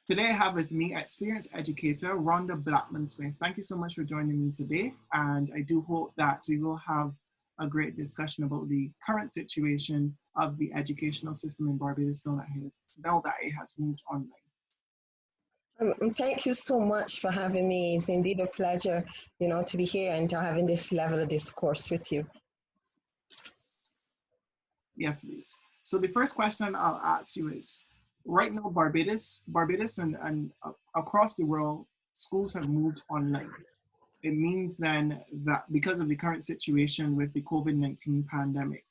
Today I have with me experienced educator Rhonda Blackman Smith. Thank you so much for joining me today, and I do hope that we will have a great discussion about the current situation of the educational system in Barbados now that it has moved online. Thank you so much for having me. It's indeed a pleasure, to be here and to having this level of discourse with you. Yes, please. So the first question I'll ask you is, right now Barbados and across the world, schools have moved online. It means then that because of the current situation with the COVID-19 pandemic,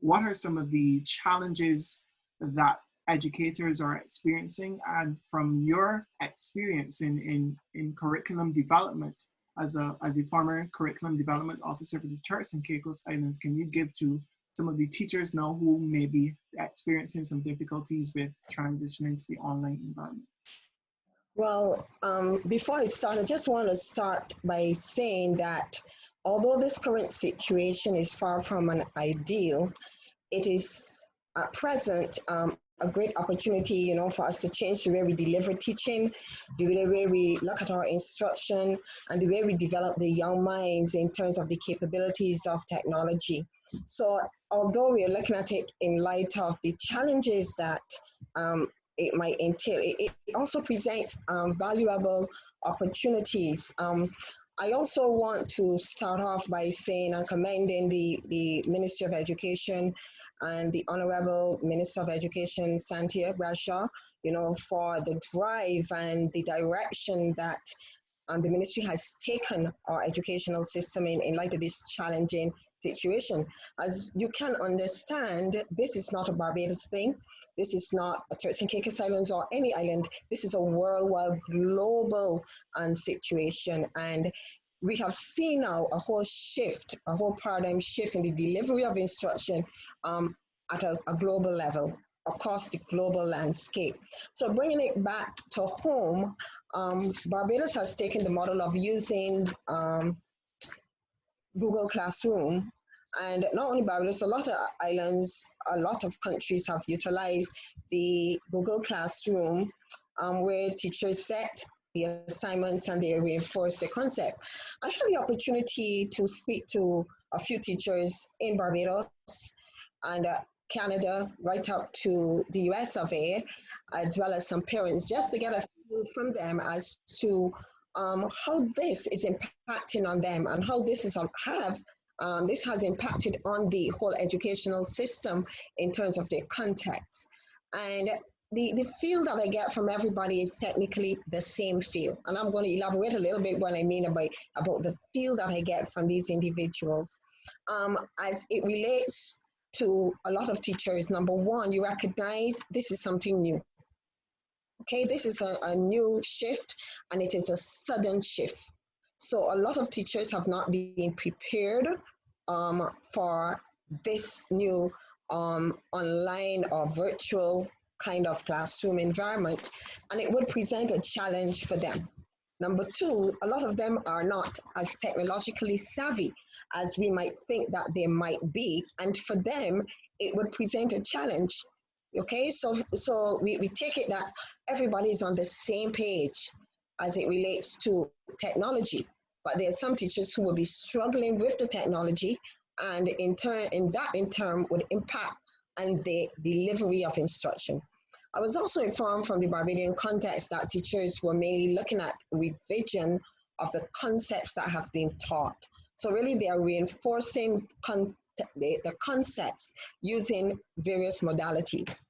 what are some of the challenges that educators are experiencing? And from your experience in curriculum development as a former curriculum development officer for the Turks and Caicos Islands, can you give to some of the teachers now who may be experiencing some difficulties with transitioning to the online environment? Well, before I start, I just want to start by saying that although this current situation is far from an ideal, it is at present a great opportunity, for us to change the way we deliver teaching, the way we look at our instruction, and the way we develop the young minds in terms of the capabilities of technology. So although we are looking at it in light of the challenges that it might entail, it also presents valuable opportunities. I also want to start off by saying and commending the Ministry of Education and the Honorable Minister of Education, Santia Bradshaw, for the drive and the direction that the ministry has taken our educational system in light of this challenging situation. As you can understand, this is not a Barbados thing. This is not a Turks and Caicos Islands or any island. This is a worldwide, global situation. And we have seen now a whole shift, a whole paradigm shift in the delivery of instruction at a global level, across the global landscape. So bringing it back to home, Barbados has taken the model of using Google Classroom. And not only Barbados, a lot of islands, a lot of countries have utilized the Google Classroom where teachers set the assignments and they reinforce the concept. I had the opportunity to speak to a few teachers in Barbados and Canada, right up to the US of A, as well as some parents, just to get a feel from them as to how this is impacting on them and how this this has impacted on the whole educational system in terms of their context. And the feel that I get from everybody is technically the same feel. And I'm going to elaborate a little bit what I mean about the feel that I get from these individuals. As it relates to a lot of teachers, number one, you recognize this is something new. Okay, this is a new shift and it is a sudden shift. So a lot of teachers have not been prepared for this new online or virtual kind of classroom environment, and it would present a challenge for them. Number two, a lot of them are not as technologically savvy as we might think that they might be, and for them, it would present a challenge. Okay, so we take it that everybody is on the same page as it relates to technology, but there are some teachers who will be struggling with the technology, and in turn would impact on the delivery of instruction. I was also informed from the Barbadian context that teachers were mainly looking at revision of the concepts that have been taught. So really they are reinforcing the concepts using various modalities.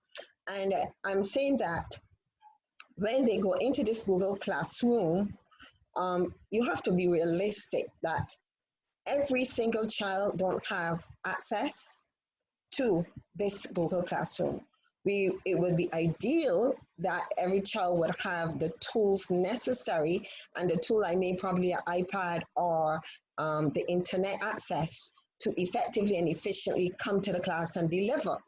And I'm saying that when they go into this Google Classroom, you have to be realistic that every single child don't have access to this Google Classroom. It would be ideal that every child would have the tools necessary, and the tool I mean probably an iPad or the internet access to effectively and efficiently come to the class and deliver.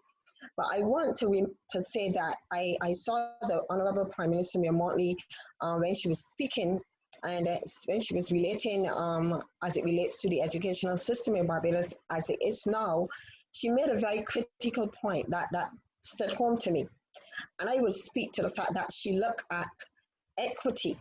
But I want to say that I saw the Honorable Prime Minister Mia Motley when she was speaking and when she was relating as it relates to the educational system in Barbados as it is now, she made a very critical point that stood home to me. And I would speak to the fact that she looked at equity,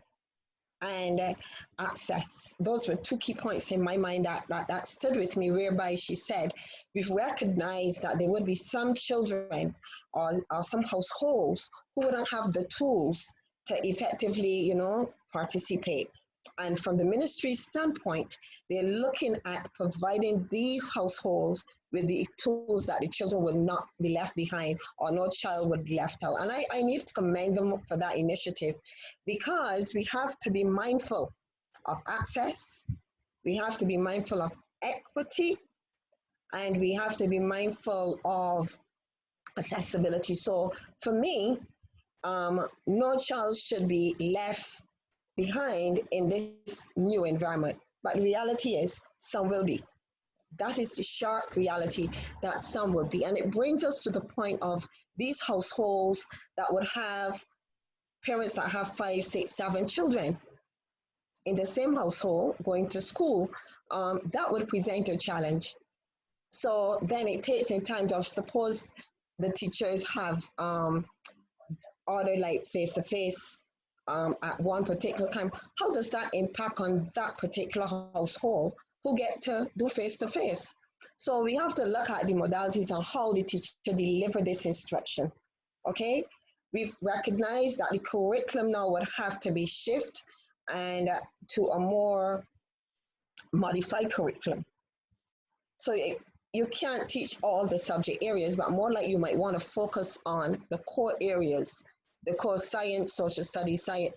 and access. Those were two key points in my mind that stood with me, whereby she said, we've recognized that there would be some children or some households who wouldn't have the tools to effectively, participate. And from the ministry standpoint, they're looking at providing these households with the tools that the children will not be left behind or no child would be left out. And I need to commend them for that initiative, because we have to be mindful of access, we have to be mindful of equity, and we have to be mindful of accessibility. So for me, no child should be left behind in this new environment. But the reality is, some will be. That is the sharp reality, that some will be. And it brings us to the point of these households that would have parents that have 5, 6, 7 children in the same household going to school. That would present a challenge. So then it takes in time of, suppose the teachers have ordered like face-to-face at one particular time. How does that impact on that particular household who get to do face-to-face? So we have to look at the modalities and how the teacher deliver this instruction, okay? We've recognized that the curriculum now would have to be shifted and to a more modified curriculum. So you can't teach all the subject areas, but more like you might want to focus on the core areas, the core science, social studies, science,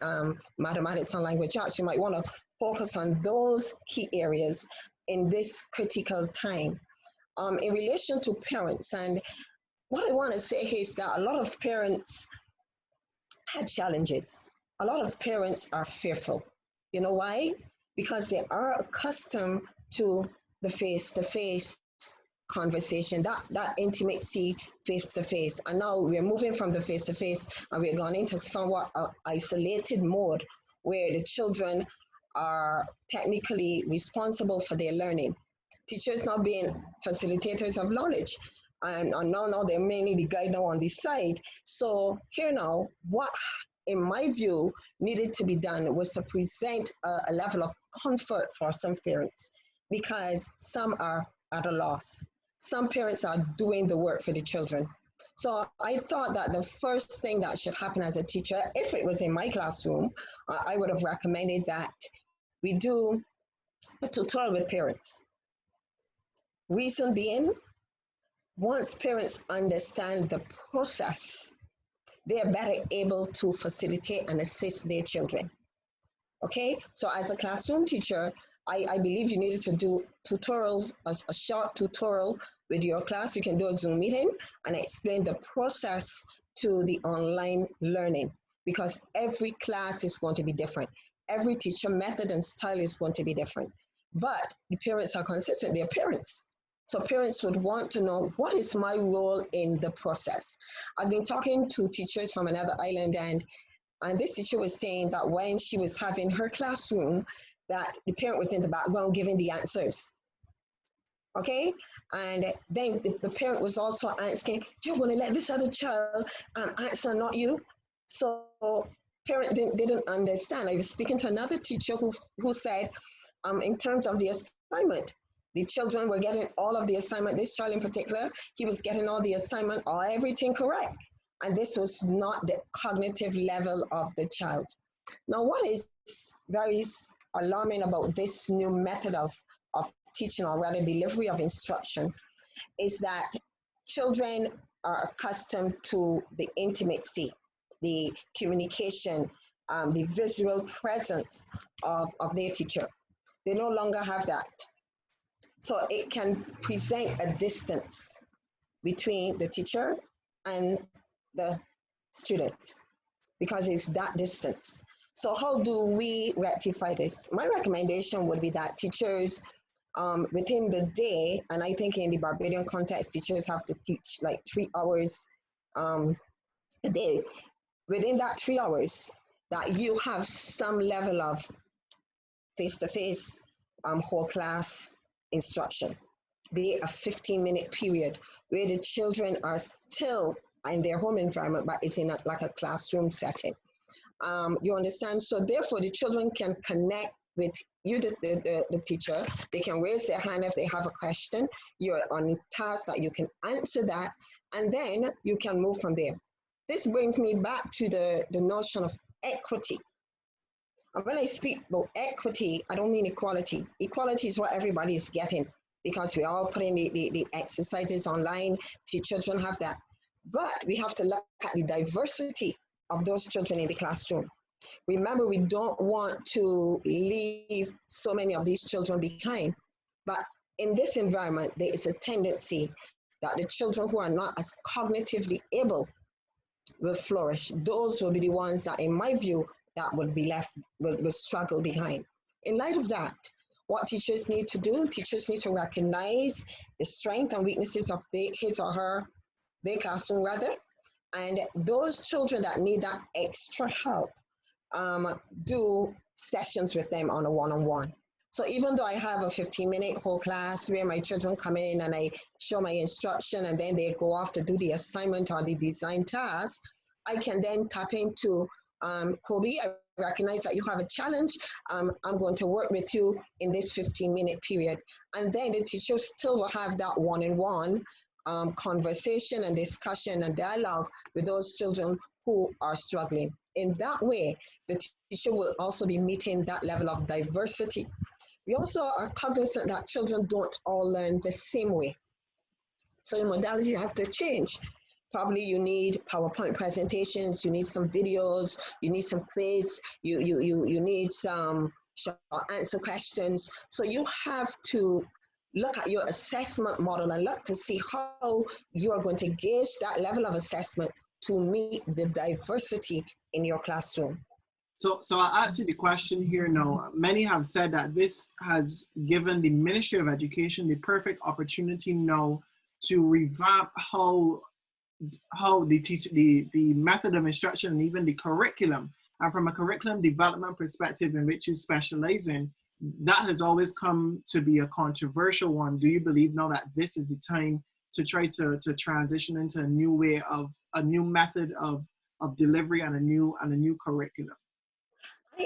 mathematics, and language arts. You might want to focus on those key areas in this critical time. In relation to parents, and what I want to say is that a lot of parents had challenges. A lot of parents are fearful. You know why? Because they are accustomed to the face-to-face conversation, that intimacy face-to-face. And now we're moving from the face-to-face and we're going into somewhat isolated mode where the children are technically responsible for their learning. Teachers not being facilitators of knowledge. And now they're mainly the guide now on this side. So here now, what in my view needed to be done was to present a level of comfort for some parents, because some are at a loss. Some parents are doing the work for the children. So I thought that the first thing that should happen as a teacher, if it was in my classroom, I would have recommended that we do a tutorial with parents. Reason being, once parents understand the process, they are better able to facilitate and assist their children. Okay, so as a classroom teacher, I believe you needed to do tutorials, a short tutorial with your class. You can do a Zoom meeting and explain the process to the online learning, because every class is going to be different. Every teacher method and style is going to be different. But the parents are consistent, they're parents. So parents would want to know, what is my role in the process? I've been talking to teachers from another island, and this teacher was saying that when she was having her classroom, that the parent was in the background giving the answers. Okay, and then the parent was also asking, you're going to let this other child answer, not you? So parent didn't understand. I was speaking to another teacher who said, in terms of the assignment, the children were getting all of the assignment. This child in particular, he was getting all the assignment, or everything correct. And this was not the cognitive level of the child. Now, what is very alarming about this new method of teaching, or rather delivery of instruction, is that children are accustomed to the intimacy, the communication, the visual presence of their teacher. They no longer have that. So it can present a distance between the teacher and the students, because it's that distance. So how do we rectify this? My recommendation would be that teachers within the day, and I think in the Barbadian context, teachers have to teach like 3 hours a day. Within that 3 hours, that you have some level of face-to-face whole class instruction, be it a 15-minute period where the children are still in their home environment, but it's in like a classroom setting. You understand? So therefore, the children can connect with you, the teacher. They can raise their hand if they have a question. You're on task that you can answer that, and then you can move from there. This brings me back to the notion of equity. And when I speak about equity, I don't mean equality. Equality is what everybody is getting because we all put in the exercises online. The children have that. But we have to look at the diversity of those children in the classroom. Remember, we don't want to leave so many of these children behind. But in this environment, there is a tendency that the children who are not as cognitively able will flourish. Those will be the ones that, in my view, that will be left, will struggle behind. In light of that, what teachers need to do, teachers need to recognize the strengths and weaknesses of his or her, their classroom rather, and those children that need that extra help, do sessions with them on a one-on-one. So even though I have a 15-minute whole class where my children come in and I show my instruction and then they go off to do the assignment or the design task, I can then tap into Kobe, I recognize that you have a challenge. I'm going to work with you in this 15-minute period. And then the teacher still will have that one-on-one conversation and discussion and dialogue with those children who are struggling. In that way, the teacher will also be meeting that level of diversity. We also are cognizant that children don't all learn the same way. So your modality have to change. Probably you need PowerPoint presentations, you need some videos, you need some quiz, you need some short answer questions. So you have to look at your assessment model and look to see how you are going to gauge that level of assessment to meet the diversity in your classroom. So I'll ask you the question here now. Many have said that this has given the Ministry of Education the perfect opportunity now to revamp how the method of instruction and even the curriculum. And from a curriculum development perspective in which you specialize in, that has always come to be a controversial one. Do you believe now that this is the time to try to transition into a new way of a new method of delivery and a new curriculum?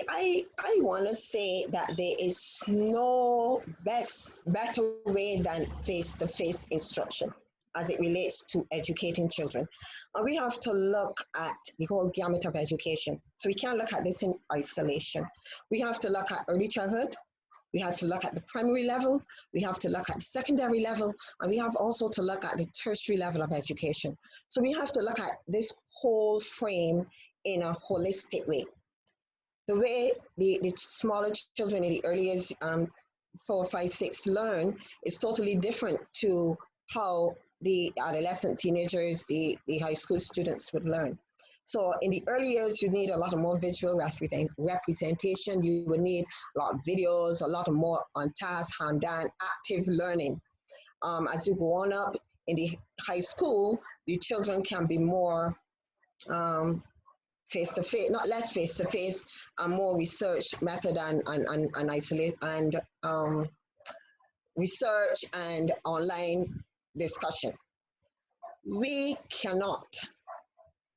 I want to say that there is no better way than face-to-face instruction as it relates to educating children. And we have to look at the whole gamut of education. So we can't look at this in isolation. We have to look at early childhood, we have to look at the primary level, we have to look at the secondary level, and we have also to look at the tertiary level of education. So we have to look at this whole frame in a holistic way. The way the smaller children in the early years, 4, 5, 6 learn is totally different to how the adolescent teenagers, the high school students would learn. So in the early years, you need a lot of more visual representation. You would need a lot of videos, a lot of more on task, hands-on, active learning. As you go on up in the high school, the children can be more face-to-face, not less face-to-face, and more research method and isolate and research and online discussion. We cannot.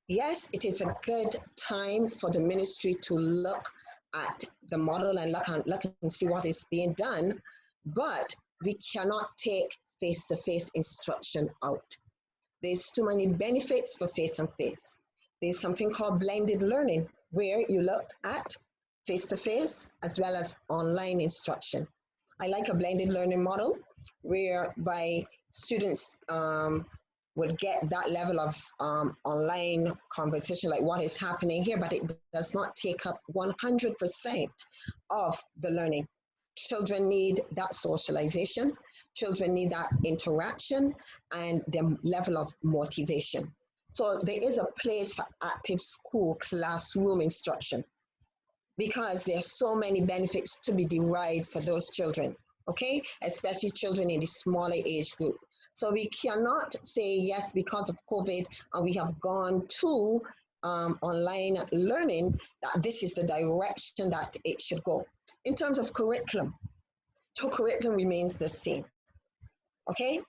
Yes, it is a good time for the ministry to look at the model and look and see what is being done, but we cannot take face-to-face instruction out. There's too many benefits for face-to-face. There's something called blended learning, where you looked at face-to-face as well as online instruction. I like a blended learning model whereby students would get that level of online conversation, like what is happening here, but it does not take up 100% of the learning. Children need that socialization, children need that interaction and the level of motivation. So there is a place for active school classroom instruction because there are so many benefits to be derived for those children, okay? Especially children in the smaller age group. So we cannot say yes because of COVID and we have gone to online learning that this is the direction that it should go. In terms of curriculum, so curriculum remains the same, okay?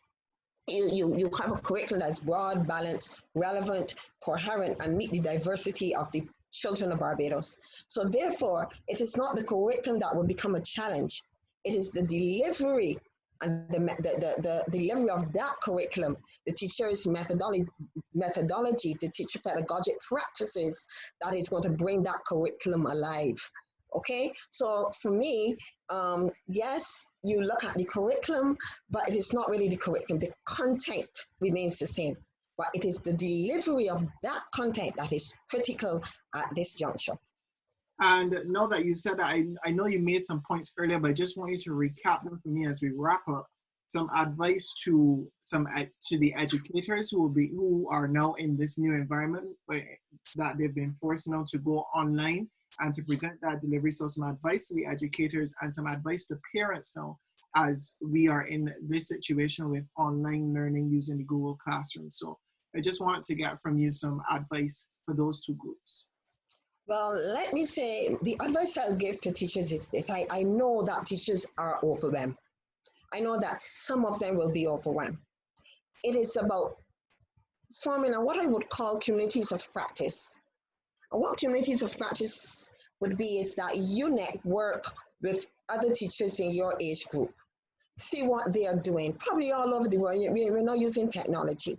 You have a curriculum that's broad, balanced, relevant, coherent, and meet the diversity of the children of Barbados. So therefore, it is not the curriculum that will become a challenge. It is the delivery and the delivery of that curriculum, the teacher's methodology, the teacher pedagogic practices that is going to bring that curriculum alive. Okay, so for me, yes, you look at the curriculum, but it is not really the curriculum. The content remains the same, but it is the delivery of that content that is critical at this juncture. And now that you said that, I know you made some points earlier, but I just want you to recap them for me as we wrap up. Some advice to the educators who are now in this new environment that they've been forced now to go online and to present that delivery. So some advice to the educators and some advice to parents now as we are in this situation with online learning using the Google Classroom. So I just want to get from you some advice for those two groups. Well, let me say the advice I'll give to teachers is this. I know that teachers are overwhelmed. I know that some of them will be overwhelmed. It is about forming what I would call communities of practice. And what communities of practice would be is that you network with other teachers in your age group. See what they are doing, probably all over the world. We're not using technology.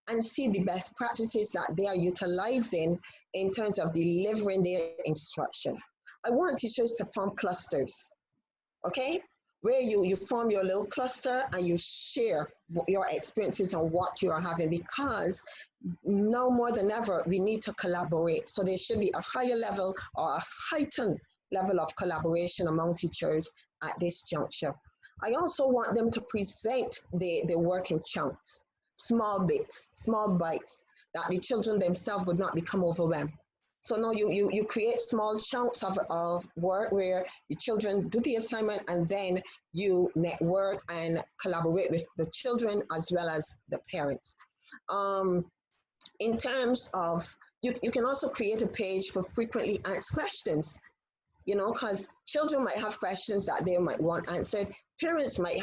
And see the best practices that they are utilizing in terms of delivering their instruction. I want teachers to form clusters, okay? Where you form your little cluster and you share your experiences on what you are having, because now more than ever, we need to collaborate. So there should be a higher level or a heightened level of collaboration among teachers at this juncture. I also want them to present their work in chunks. Small bits, small bites, that the children themselves would not become overwhelmed. So now you create small chunks of work where the children do the assignment and then you network and collaborate with the children as well as the parents. In terms of, you can also create a page for frequently asked questions, because children might have questions that they might want answered. Parents might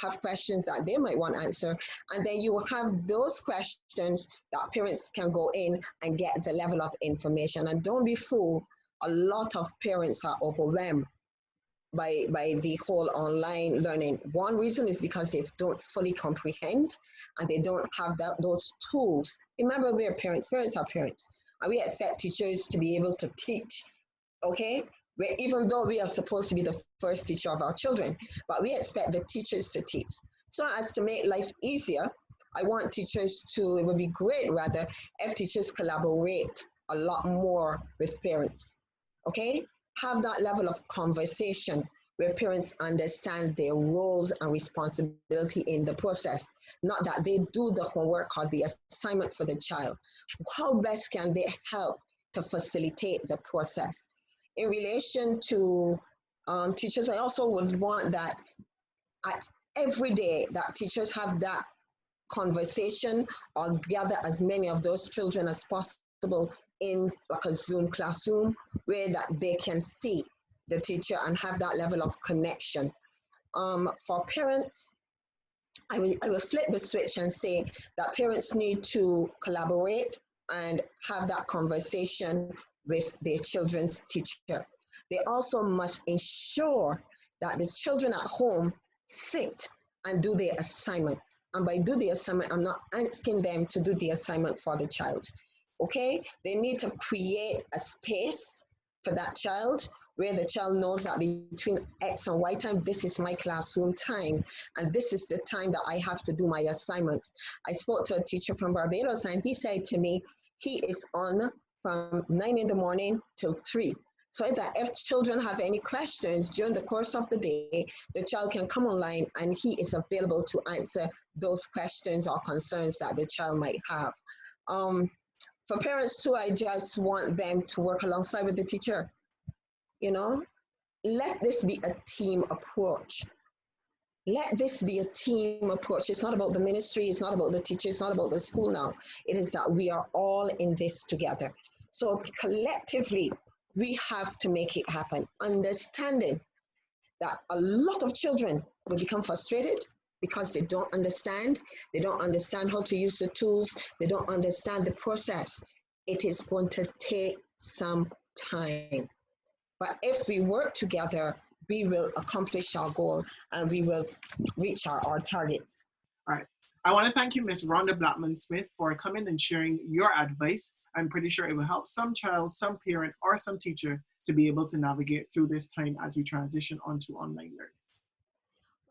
have questions that they might want answered, and then you will have those questions that parents can go in and get the level of information. And don't be fooled, a lot of parents are overwhelmed by the whole online learning. One reason is because they don't fully comprehend and they don't have those tools. Remember, we're parents are parents, and we expect teachers to be able to teach, okay? Even though we are supposed to be the first teacher of our children, but we expect the teachers to teach. So as to make life easier, I want teachers to, it would be great rather, if teachers collaborate a lot more with parents, okay? Have that level of conversation where parents understand their roles and responsibility in the process, not that they do the homework or the assignment for the child. How best can they help to facilitate the process? In relation to teachers, I also would want that at every day that teachers have that conversation or gather as many of those children as possible in like a Zoom classroom where that they can see the teacher and have that level of connection. For parents, I will flip the switch and say that parents need to collaborate and have that conversation with their children's teacher. They also must ensure that the children at home sit and do their assignment. And by do the assignment, I'm not asking them to do the assignment for the child, okay? They need to create a space for that child where the child knows that between X and Y time, this is my classroom time, and this is the time that I have to do my assignments. I spoke to a teacher from Barbados, and he said to me, he is on from 9 in the morning till 3. So that if children have any questions during the course of the day, the child can come online and he is available to answer those questions or concerns that the child might have. For parents too, I just want them to work alongside with the teacher. Let this be a team approach. Let this be a team approach. It's not about the ministry, it's not about the teacher, it's not about the school now. It is that we are all in this together. So collectively, we have to make it happen, understanding that a lot of children will become frustrated because they don't understand how to use the tools, they don't understand the process. It is going to take some time. But if we work together, we will accomplish our goal and we will reach our targets. All right. I want to thank you, Miss Rhonda Blackman Smith, for coming and sharing your advice. I'm pretty sure it will help some child, some parent, or some teacher to be able to navigate through this time as we transition onto online learning.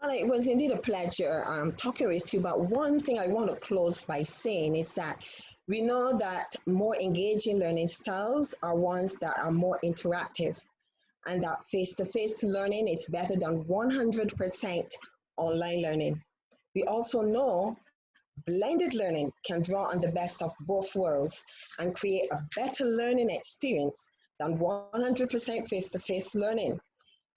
Well, it was indeed a pleasure talking with you. But one thing I want to close by saying is that we know that more engaging learning styles are ones that are more interactive, and that face-to-face learning is better than 100% online learning. We also know blended learning can draw on the best of both worlds and create a better learning experience than 100% face-to-face learning.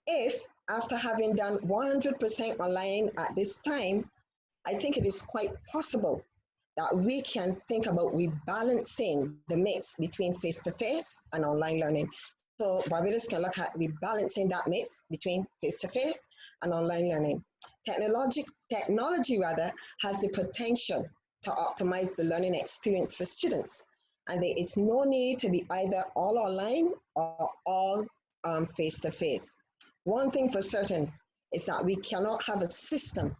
If, after having done 100% online at this time, I think it is quite possible that we can think about rebalancing the mix between face-to-face and online learning. So Barbados can look at rebalancing that mix between face-to-face and online learning. Technology has the potential to optimize the learning experience for students, and there is no need to be either all online or all face-to-face. One thing for certain is that we cannot have a system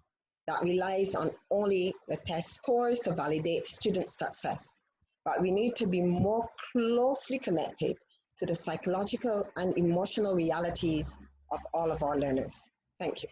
that relies on only the test scores to validate student success, but we need to be more closely connected to the psychological and emotional realities of all of our learners. Thank you.